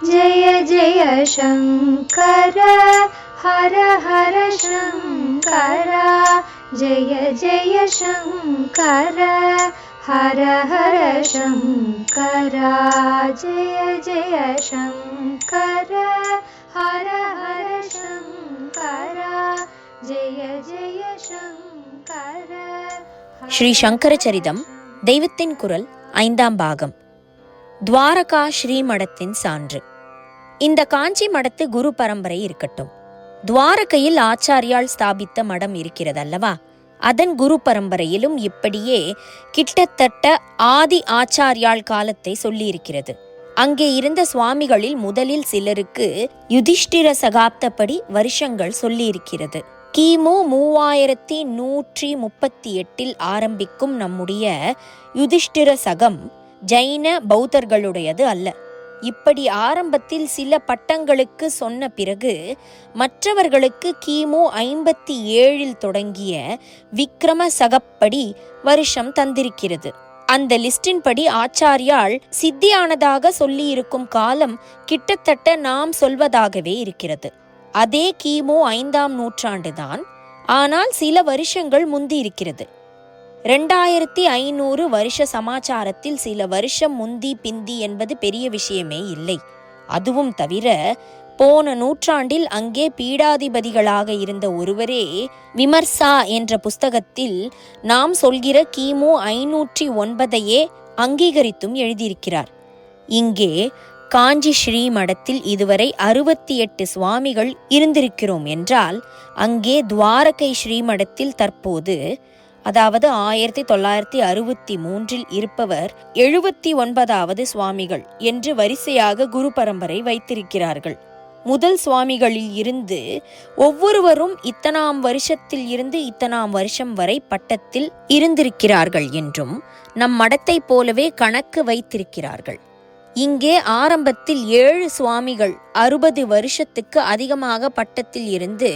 जय जय शङ्कर हर हर शङ्कर जय जय शङ्कर हर हर शङ्कर जय जय शङ्कर हर हर शङ्कर जय जय शङ्कर. ஸ்ரீ சங்கர சரிதம் தெய்வத்தின் குரல் 5ஆம் பாகம். துவாரகா ஸ்ரீமடத்தின் சான்று. இந்த காஞ்சி மடத்து குரு பரம்பரை இருக்கட்டும். துவாரகையில் ஆச்சாரியால் ஸ்தாபித்த மடம் இருக்கிறதல்லவா, அதன் குரு பரம்பரையிலும் இப்படியே கிட்டத்தட்ட ஆதி ஆச்சாரியால் காலத்தை சொல்லியிருக்கிறது. அங்கே இருந்த சுவாமிகளில் முதலில் சிலருக்கு யுதிஷ்டிர சகாப்தப்படி வருஷங்கள் சொல்லியிருக்கிறது. கிமு 3138 ஆரம்பிக்கும் நம்முடைய யுதிஷ்டிர சகம் ஜைன பௌத்தர்களுடையது அல்ல. இப்படி ஆரம்பத்தில் சில பட்டங்களுக்கு சொன்ன பிறகு மற்றவர்களுக்கு கிமு 57 தொடங்கிய விக்ரம சகப்படி வருஷம் தந்திருக்கிறது. அந்த லிஸ்டின் படி ஆச்சாரியால் சித்தியானதாக சொல்லியிருக்கும் காலம் கிட்டத்தட்ட நாம் சொல்வதாகவே இருக்கிறது. அதே கிமு 5ஆம் நூற்றாண்டுதான். ஆனால் சில வருஷங்கள் முந்தி இருக்கிறது. 2500 வருஷ சமாச்சாரத்தில் சில வருஷம் முந்தி பிந்தி என்பது பெரிய விஷயமே இல்லை. அதுவும் தவிர போன நூற்றாண்டில் அங்கே பீடாதிபதிகளாக இருந்த ஒருவரே விமர்சா என்ற புஸ்தகத்தில் நாம் சொல்கிற கிமு 509 அங்கீகரித்தும் எழுதியிருக்கிறார். இங்கே காஞ்சி ஸ்ரீமடத்தில் இதுவரை 68 சுவாமிகள் இருந்திருக்கிறோம் என்றால், அங்கே துவாரகை ஸ்ரீமடத்தில் தற்போது, அதாவது 1963 இருப்பவர் 79வது சுவாமிகள் என்று வரிசையாக குரு பரம்பரை வைத்திருக்கிறார்கள். முதல் சுவாமிகளில் இருந்து ஒவ்வொருவரும் இத்தனாம் வருஷத்தில் இருந்து இத்தனாம் வருஷம் வரை பட்டத்தில் இருந்திருக்கிறார்கள் என்றும் நம் மடத்தை போலவே கணக்கு வைத்திருக்கிறார்கள். இங்கே ஆரம்பத்தில் 7 சுவாமிகள் 60 வருஷத்துக்கு அதிகமாக பட்டத்தில் இருந்து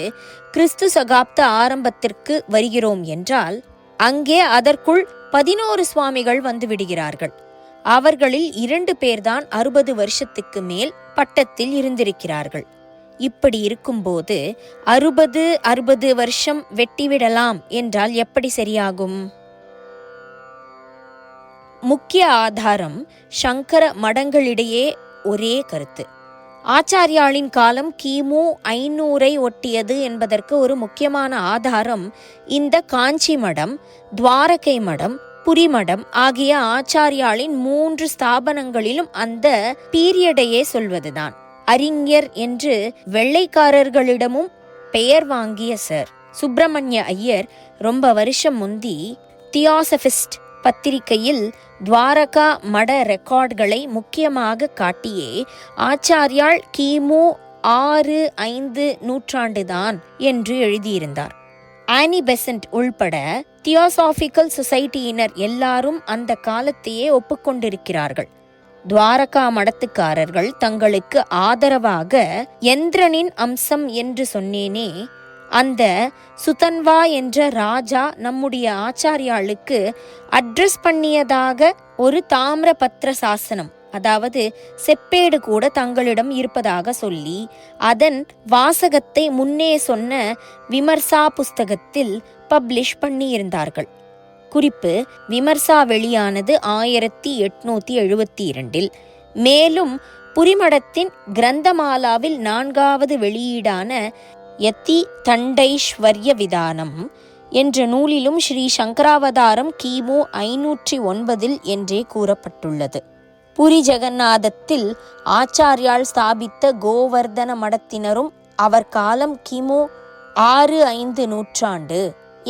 கிறிஸ்து சகாப்த ஆரம்பத்திற்கு வருகிறோம் என்றால், அங்கே அதற்குள் 11 சுவாமிகள் வந்து விடுகிறார்கள். அவர்களில் 2 பேர்தான் 60 வருஷத்துக்கு மேல் பட்டத்தில் இருந்திருக்கிறார்கள். இப்படி இருக்கும்போது 60 வருஷம் வெட்டிவிடலாம் என்றால் எப்படி சரியாகும்? முக்கிய ஆதாரம் சங்கர மடங்களிடையே ஒரே கருத்து. ஆச்சாரியாளின் காலம் கிமு 500 ஒட்டியது என்பதற்கு ஒரு முக்கியமான ஆதாரம் இந்த காஞ்சி மடம், துவாரகை மடம், புரிமடம் ஆகிய ஆச்சாரியாளின் 3 ஸ்தாபனங்களிலும் அந்த பீரியடையே சொல்வதுதான். அறிஞர் என்று வெள்ளைக்காரர்களிடமும் பெயர் வாங்கிய சர் சுப்பிரமணிய ஐயர் ரொம்ப வருஷம் முந்தி தியோசபிஸ்ட் பத்திரிகையில் துவாரகா மட ரெக்கார்ட்களை முக்கியமாக காட்டியே ஆச்சாரியால் கிமு 6-5 நூற்றாண்டுதான் என்று எழுதியிருந்தார். ஆனி பெசன்ட் உள்பட தியோசாபிக்கல் சொசைட்டியினர் எல்லாரும் அந்த காலத்தையே ஒப்புக்கொண்டிருக்கிறார்கள். துவாரகா மடத்துக்காரர்கள் தங்களுக்கு ஆதரவாக யந்திரனின் அம்சம் என்று சொன்னேனே, அந்த சுதன்வா என்ற ராஜா நம்முடைய ஆச்சாரியாளுக்கு அட்ரஸ் பண்ணியதாக ஒரு தாமிர பத்திர சாசனம், அதாவது செப்பேடு கூட தங்களிடம் இருப்பதாக சொல்லி அதன் வாசகத்தை முன்னே சொன்ன விமர்சா புஸ்தகத்தில் பப்ளிஷ் பண்ணியிருந்தார்கள். குறிப்பு: விமர்சா வெளியானது 1872. மேலும் புரிமடத்தின் கிரந்தமாலாவில் 4வது வெளியீடான யதி தண்டைஸ்வர்ய விதானம் என்ற நூலிலும் ஸ்ரீ சங்கராவதாரம் கிமு 509 என்றே கூறப்பட்டுள்ளது. புரி ஜெகநாதத்தில் ஆச்சாரியால் ஸ்தாபித்த கோவர்தன மடத்தினரும் அவர் காலம் கிமு 6-5 நூற்றாண்டு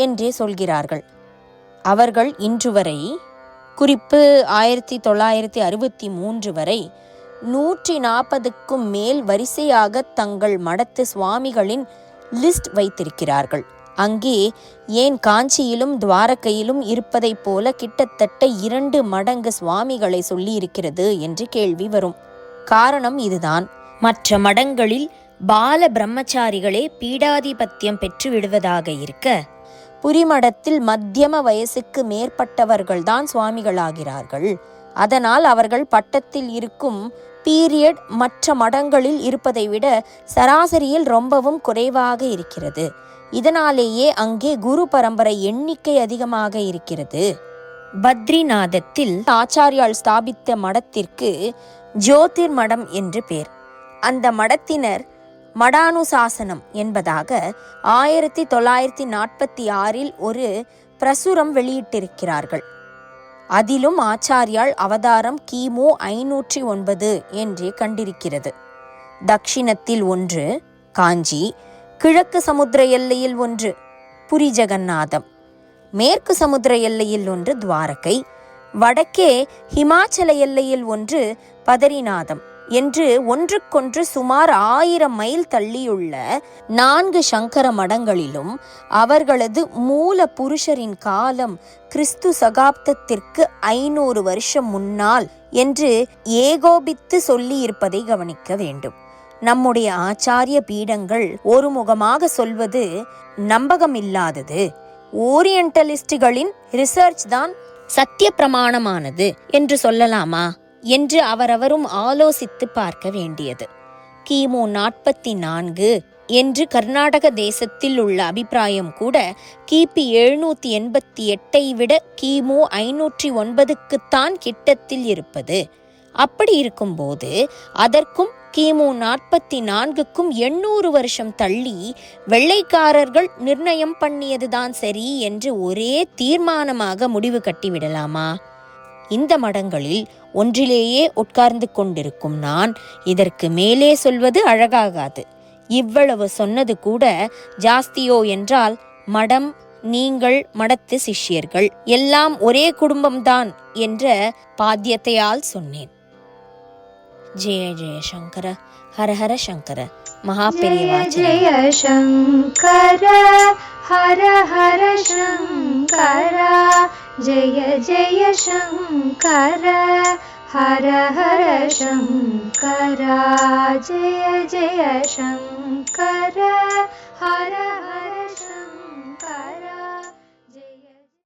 என்றே சொல்கிறார்கள். அவர்கள் இன்று வரை, குறிப்பு 1963 வரை 140க்கும் மேல் வரிசையாக தங்கள் மடத்து சுவாமிகளின் லிஸ்ட் வைத்திருக்கிறார்கள். அங்கே ஏன் காஞ்சியிலும் துவாரகையிலும் இருப்பதைப் போல கிட்டத்தட்ட 2 மடங்கு சுவாமிகளை சொல்லியிருக்கிறது என்று கேள்வி வரும். காரணம் இதுதான். மற்ற மடங்களில் பால பிரம்மச்சாரிகளே பீடாதிபத்தியம் பெற்று விடுவதாக இருக்க, புரிமடத்தில் மத்தியம வயசுக்கு மேற்பட்டவர்கள்தான் சுவாமிகளாகிறார்கள். அதனால் அவர்கள் பட்டத்தில் இருக்கும் பீரியட் மற்ற மடங்களில் இருப்பதை விட சராசரியில் ரொம்பவும் குறைவாக இருக்கிறது. இதனாலேயே அங்கே குரு பரம்பரை எண்ணிக்கை அதிகமாக இருக்கிறது. பத்ரிநாதத்தில் ஆச்சாரியால் ஸ்தாபித்த மடத்திற்கு ஜோதிர் மடம் என்று பேர். அந்த மடத்தினர் மடானுசாசனம் என்பதாக 1946 ஒரு பிரசுரம் வெளியிட்டிருக்கிறார்கள். அதிலும் ஆச்சாரியால் அவதாரம் கிமு 509 என்றே கண்டிருக்கிறது. தக்ஷிணத்தில் ஒன்று காஞ்சி, கிழக்கு சமுத்திர எல்லையில் ஒன்று புரி ஜெகநாதம், மேற்கு சமுத்திர எல்லையில் ஒன்று துவாரகை, வடக்கே ஹிமாச்சல எல்லையில் ஒன்று பதரிநாதம் என்று ஒன்றுக்கொன்று சுமார் 1000 மைல் தள்ளியுள்ள 4 சங்கர மடங்களிலும் அவர்களது மூல புருஷரின் காலம் கிறிஸ்து சகாப்தத்திற்கு 500 வருஷம் முன்னால் என்று ஏகோபித்து சொல்லி இருப்பதை கவனிக்க வேண்டும். நம்முடைய ஆச்சாரிய பீடங்கள் ஒருமுகமாக சொல்வது நம்பகமில்லாதது. ஓரியண்டலிஸ்டுகளின் ரிசர்ச் தான் சத்திய பிரமாணமானது என்று சொல்லலாமா என்று அவரவரும் ஆலோசித்து பார்க்க வேண்டியது. கிமு 44 என்று கர்நாடக தேசத்தில் உள்ள அபிப்பிராயம் கூட கிபி 788 விட கிமு 509க்குத்தான் கிட்டத்தில் இருப்பது. அப்படி இருக்கும்போது அதற்கும் கிமு 44க்கும் 800 வருஷம் தள்ளி வெள்ளைக்காரர்கள் நிர்ணயம் பண்ணியதுதான் சரி என்று ஒரே தீர்மானமாக முடிவு கட்டிவிடலாமா? இந்த மடங்களில் ஒன்றிலேயே உட்கார்ந்து கொண்டிருக்கும் நான் இதற்கு மேலே சொல்வது அழகாகாது. இவ்வளவு சொன்னது கூட ஜாஸ்தியோ என்றால் மடம், நீங்கள் மடத்து சிஷ்யர்கள் எல்லாம் ஒரே குடும்பம்தான் என்ற பாத்தியத்தையால் சொன்னேன். ஜெய ஜெய சங்கர, ஹர ஹர சங்கர. மகாபெரியவா ஜெய சங்கர, ஹர ஹர சங்கர. ஜெய ஜெய சங்கர, ஹர ஹர சங்கர. ஜெய ஜெய சங்கர, ஹர ஹர சங்கர.